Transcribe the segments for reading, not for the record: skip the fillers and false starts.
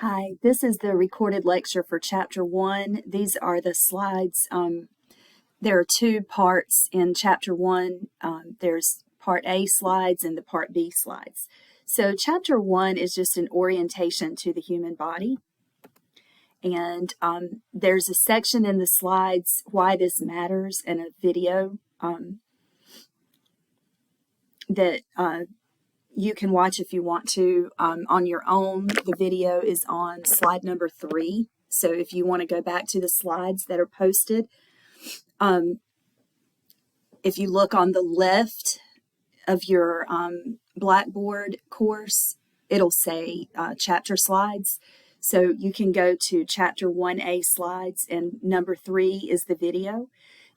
Hi, this is the recorded lecture for Chapter 1. These are the slides. There are two parts in Chapter 1. There's Part A slides and the Part B slides. So Chapter 1 is just an orientation to the human body. And there's a section in the slides, Why This Matters, and a video that you can watch if you want to on your own. The video is on slide number 3. So if you want to go back to the slides that are posted, if you look on the left of your Blackboard course, it'll say chapter slides. So you can go to chapter 1A slides, and number 3 is the video.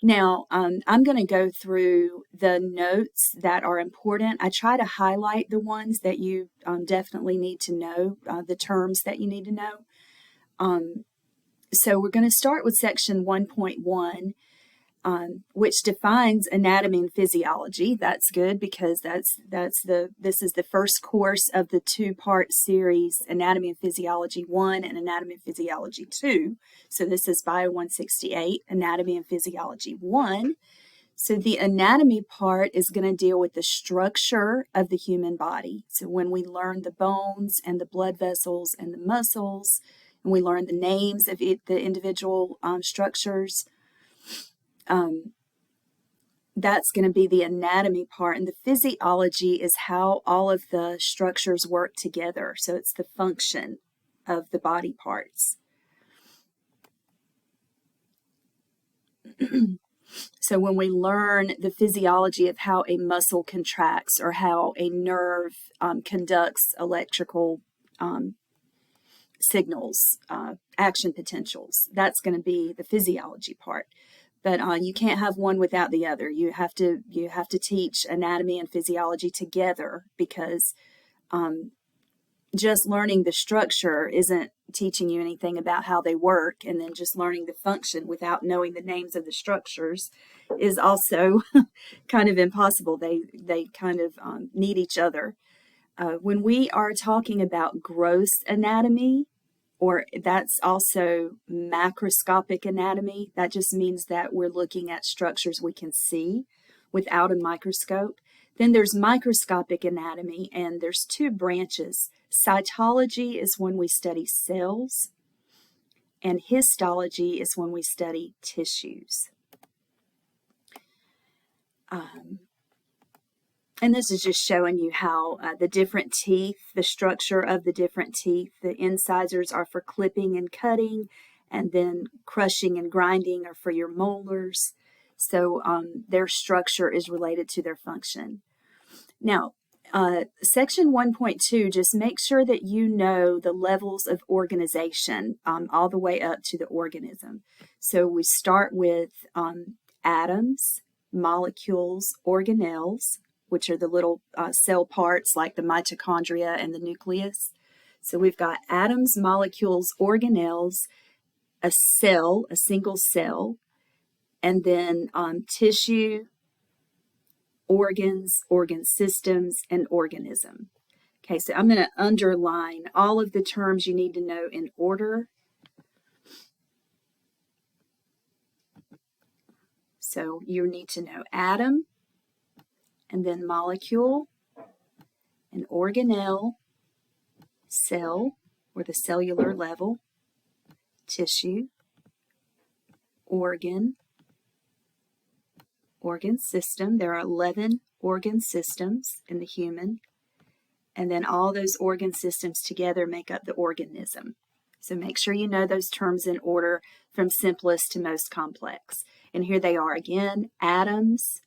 Now, I'm going to go through the notes that are important. I try to highlight the ones that you definitely need to know, the terms that you need to know. So we're going to start with section 1.1, which defines anatomy and physiology. That's good because this is the first course of the two-part series, Anatomy and Physiology 1 and Anatomy and Physiology 2. So this is Bio 168, Anatomy and Physiology 1. So the anatomy part is going to deal with the structure of the human body. So when we learn the bones and the blood vessels and the muscles, and we learn the names of the individual structures, that's going to be the anatomy part. And the physiology is how all of the structures work together. So it's the function of the body parts. So when we learn the physiology of how a muscle contracts or how a nerve conducts electrical signals, action potentials, that's going to be the physiology part. But you can't have one without the other. You have to teach anatomy and physiology together, because just learning the structure isn't teaching you anything about how they work, and then just learning the function without knowing the names of the structures is also kind of impossible. They kind of need each other. When we are talking about gross anatomy, or that's also macroscopic anatomy, that just means that we're looking at structures we can see without a microscope. Then there's microscopic anatomy, and there's two branches. Cytology is when we study cells, and histology is when we study tissues. And this is just showing you how the different teeth, the structure of the different teeth, the incisors are for clipping and cutting, and then crushing and grinding are for your molars. So their structure is related to their function. Now, section 1.2, just make sure that you know the levels of organization all the way up to the organism. So we start with atoms, molecules, organelles, which are the little cell parts like the mitochondria and the nucleus. So we've got atoms, molecules, organelles, a cell, a single cell, and then tissue, organs, organ systems, and organism. Okay, so I'm going to underline all of the terms you need to know in order. So you need to know atom, and then molecule, an organelle, cell, or the cellular level, tissue, organ, organ system. There are 11 organ systems in the human, and then all those organ systems together make up the organism. So make sure you know those terms in order from simplest to most complex. And here they are again: atoms,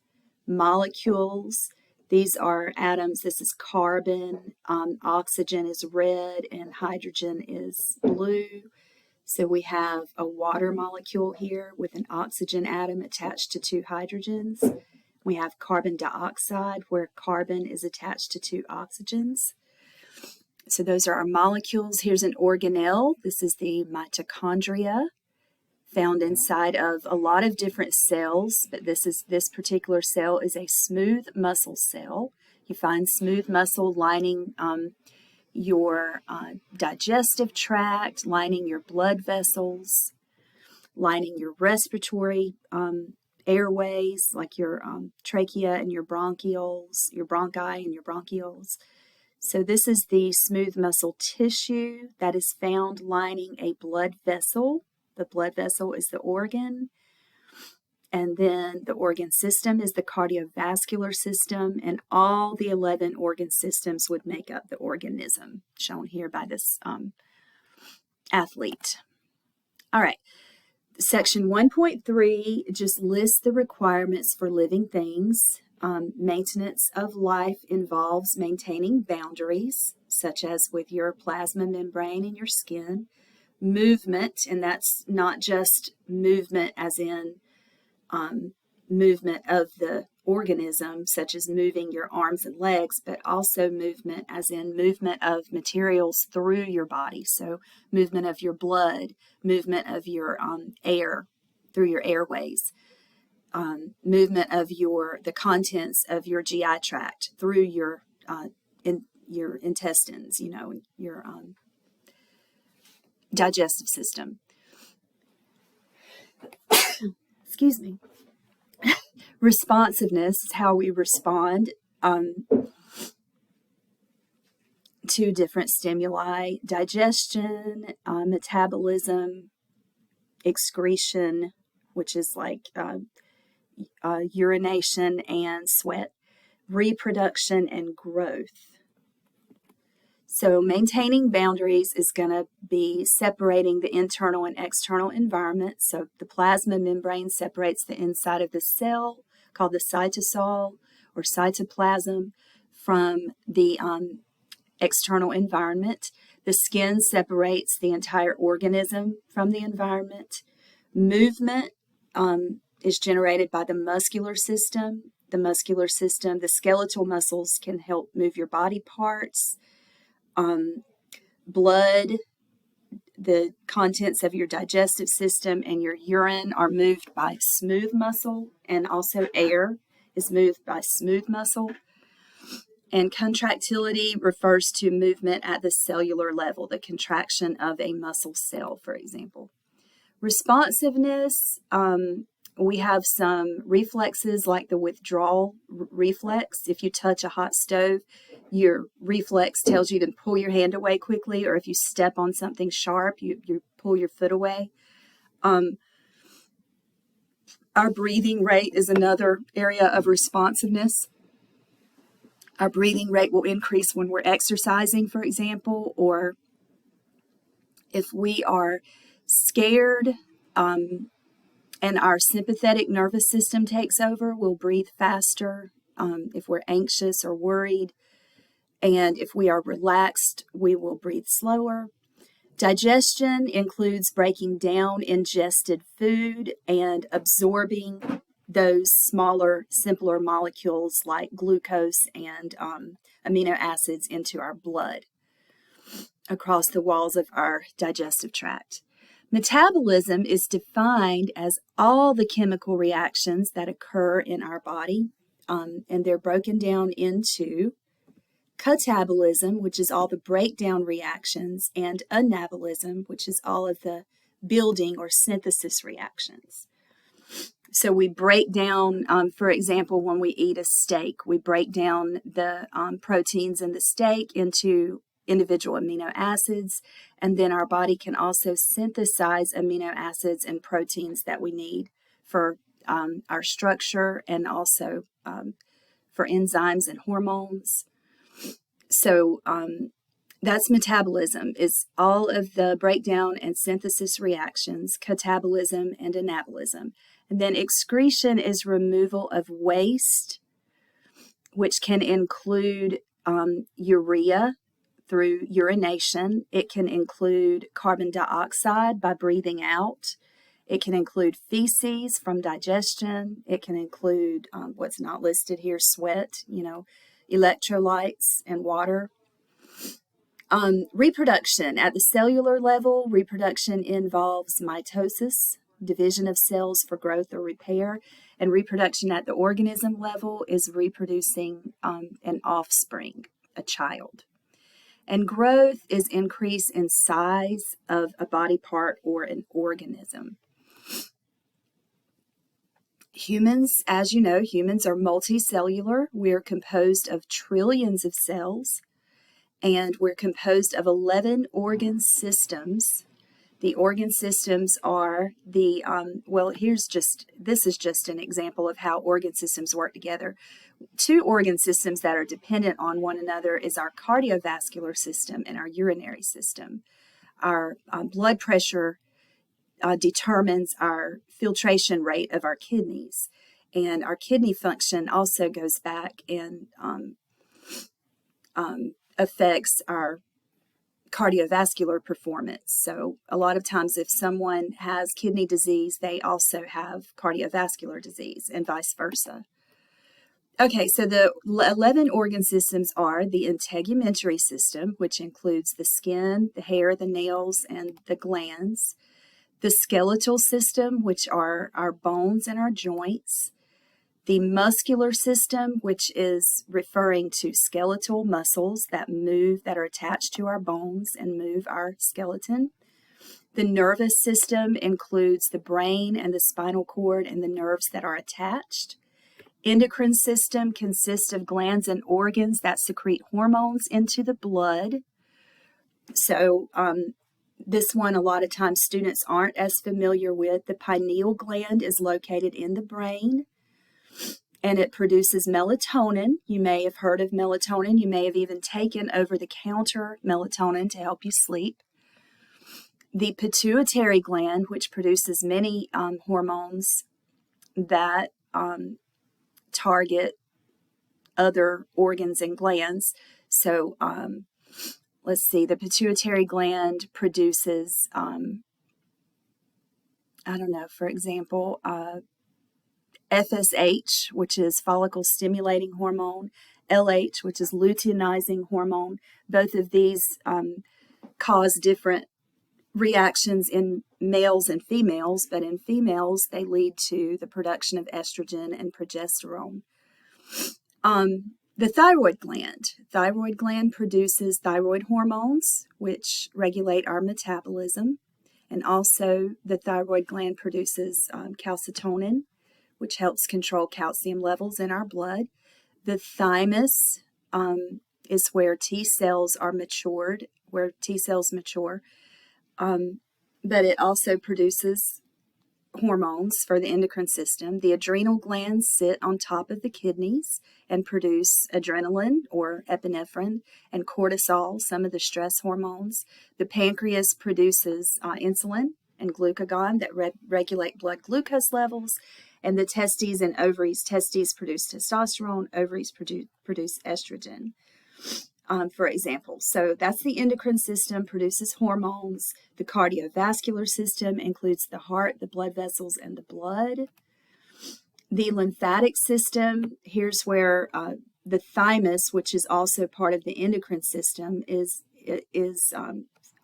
molecules. These are atoms. This is carbon, oxygen is red, and hydrogen is blue. So we have a water molecule here with an oxygen atom attached to 2 hydrogens. We have carbon dioxide, where carbon is attached to 2 oxygens. So those are our molecules. Here's an organelle. This is the mitochondria, found inside of a lot of different cells, but this particular cell is a smooth muscle cell. You find smooth muscle lining your digestive tract, lining your blood vessels, lining your respiratory airways, like your trachea and your bronchioles, your bronchi and your bronchioles. So this is the smooth muscle tissue that is found lining a blood vessel. The blood vessel is the organ. And then the organ system is the cardiovascular system, and all the 11 organ systems would make up the organism, shown here by this athlete. All right. Section 1.3 just lists the requirements for living things. Maintenance of life involves maintaining boundaries, such as with your plasma membrane and your skin. Movement, and that's not just movement as in movement of the organism, such as moving your arms and legs, but also movement as in movement of materials through your body. So movement of your blood, movement of your air through your airways, movement of the contents of your GI tract through your intestines, your digestive system. Excuse me. Responsiveness is how we respond to different stimuli: digestion, metabolism, excretion, which is like urination and sweat, reproduction, and growth. So maintaining boundaries is going to be separating the internal and external environment. So the plasma membrane separates the inside of the cell, called the cytosol or cytoplasm, from the external environment. The skin separates the entire organism from the environment. Movement is generated by the muscular system. The skeletal muscles can help move your body parts. Blood, the contents of your digestive system, and your urine are moved by smooth muscle, and also air is moved by smooth muscle. And contractility refers to movement at the cellular level, the contraction of a muscle cell, for example. Responsiveness, we have some reflexes like the withdrawal reflex. If you touch a hot stove, your reflex tells you to pull your hand away quickly, or if you step on something sharp, you pull your foot away. Our breathing rate is another area of responsiveness. Our breathing rate will increase when we're exercising, for example, or if we are scared and our sympathetic nervous system takes over, we'll breathe faster. If we're anxious or worried, and if we are relaxed, we will breathe slower. Digestion includes breaking down ingested food and absorbing those smaller, simpler molecules like glucose and amino acids into our blood across the walls of our digestive tract. Metabolism is defined as all the chemical reactions that occur in our body, and they're broken down into catabolism, which is all the breakdown reactions, and anabolism, which is all of the building or synthesis reactions. So we break down, for example, when we eat a steak, we break down the proteins in the steak into individual amino acids, and then our body can also synthesize amino acids and proteins that we need for our structure, and also for enzymes and hormones. So that's metabolism, is all of the breakdown and synthesis reactions, catabolism and anabolism. And then excretion is removal of waste, which can include urea through urination. It can include carbon dioxide by breathing out. It can include feces from digestion. It can include what's not listed here, sweat, electrolytes and water. Reproduction. At the cellular level, reproduction involves mitosis, division of cells for growth or repair, and reproduction at the organism level is reproducing an offspring, a child. And growth is increase in size of a body part or an organism. Humans, as you know, humans are multicellular. We're composed of trillions of cells, and we're composed of 11 organ systems. The organ systems are this is just an example of how organ systems work together. Two organ systems that are dependent on one another is our cardiovascular system and our urinary system. Our blood pressure determines our filtration rate of our kidneys, and our kidney function also goes back and affects our cardiovascular performance. So a lot of times if someone has kidney disease, they also have cardiovascular disease and vice versa. Okay, so the 11 organ systems are the integumentary system, which includes the skin, the hair, the nails, and the glands. The skeletal system, which are our bones and our joints. The muscular system, which is referring to skeletal muscles that move, that are attached to our bones and move our skeleton. The nervous system includes the brain and the spinal cord and the nerves that are attached. Endocrine system consists of glands and organs that secrete hormones into the blood. So this one, a lot of times students aren't as familiar with. The pineal gland is located in the brain, and it produces melatonin. You may have heard of melatonin. You may have even taken over-the-counter melatonin to help you sleep. The pituitary gland, which produces many hormones that target other organs and glands. So let's see, the pituitary gland produces, for example, FSH, which is follicle stimulating hormone, LH, which is luteinizing hormone. Both of these cause different reactions in males and females, but in females, they lead to the production of estrogen and progesterone. The thyroid gland produces thyroid hormones, which regulate our metabolism. And also the thyroid gland produces calcitonin, which helps control calcium levels in our blood. The thymus is where T cells are matured, where T cells mature. But it also produces hormones for the endocrine system. The adrenal glands sit on top of the kidneys and produce adrenaline or epinephrine and cortisol, some of the stress hormones. The pancreas produces insulin and glucagon that regulate blood glucose levels. And the testes and ovaries, testes produce testosterone, ovaries produce estrogen, for example. So that's the endocrine system, produces hormones. The cardiovascular system includes the heart, the blood vessels, and the blood. The lymphatic system, here's where the thymus, which is also part of the endocrine system, is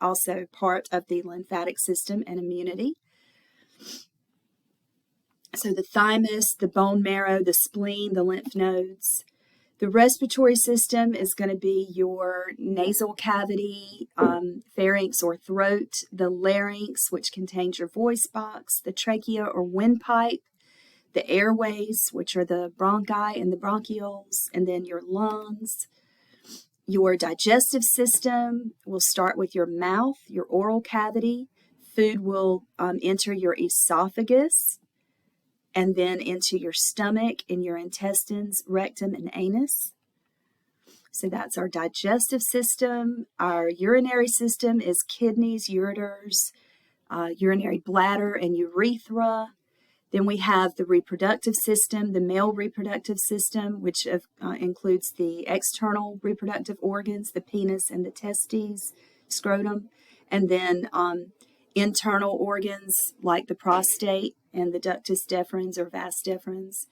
also part of the lymphatic system and immunity. So the thymus, the bone marrow, the spleen, the lymph nodes. The respiratory system is going to be your nasal cavity, pharynx or throat, the larynx, which contains your voice box, the trachea or windpipe, the airways, which are the bronchi and the bronchioles, and then your lungs. Your digestive system will start with your mouth, your oral cavity. Food will enter your esophagus, and then into your stomach and your intestines, rectum, and anus. So that's our digestive system. Our urinary system is kidneys, ureters, urinary bladder, and urethra. Then we have the reproductive system, the male reproductive system, which includes the external reproductive organs, the penis and the testes, scrotum, and then internal organs like the prostate and the ductus deferens or vas deferens.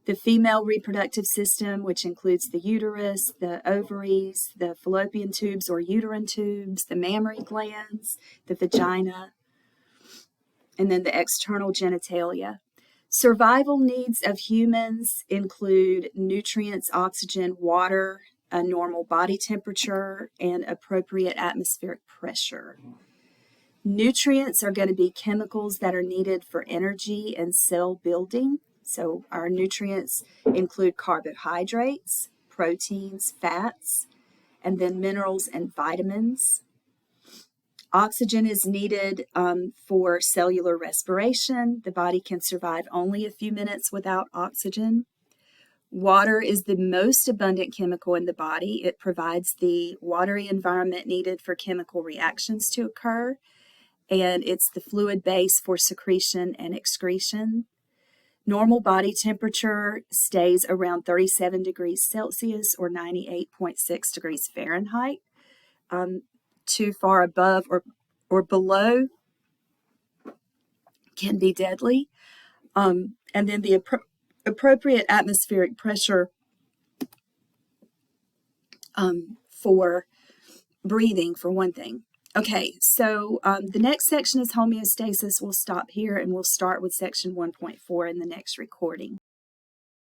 The female reproductive system, which includes the uterus, the ovaries, the fallopian tubes or uterine tubes, the mammary glands, the vagina, and then the external genitalia. Survival needs of humans include nutrients, oxygen, water, a normal body temperature, and appropriate atmospheric pressure. Nutrients are going to be chemicals that are needed for energy and cell building. So our nutrients include carbohydrates, proteins, fats, and then minerals and vitamins. Oxygen is needed for cellular respiration. The body can survive only a few minutes without oxygen. Water is the most abundant chemical in the body. It provides the watery environment needed for chemical reactions to occur, and it's the fluid base for secretion and excretion. Normal body temperature stays around 37 degrees Celsius or 98.6 degrees Fahrenheit. Too far above or below can be deadly. And then the appropriate atmospheric pressure for breathing, for one thing. Okay, so the next section is homeostasis. We'll stop here and we'll start with section 1.4 in the next recording.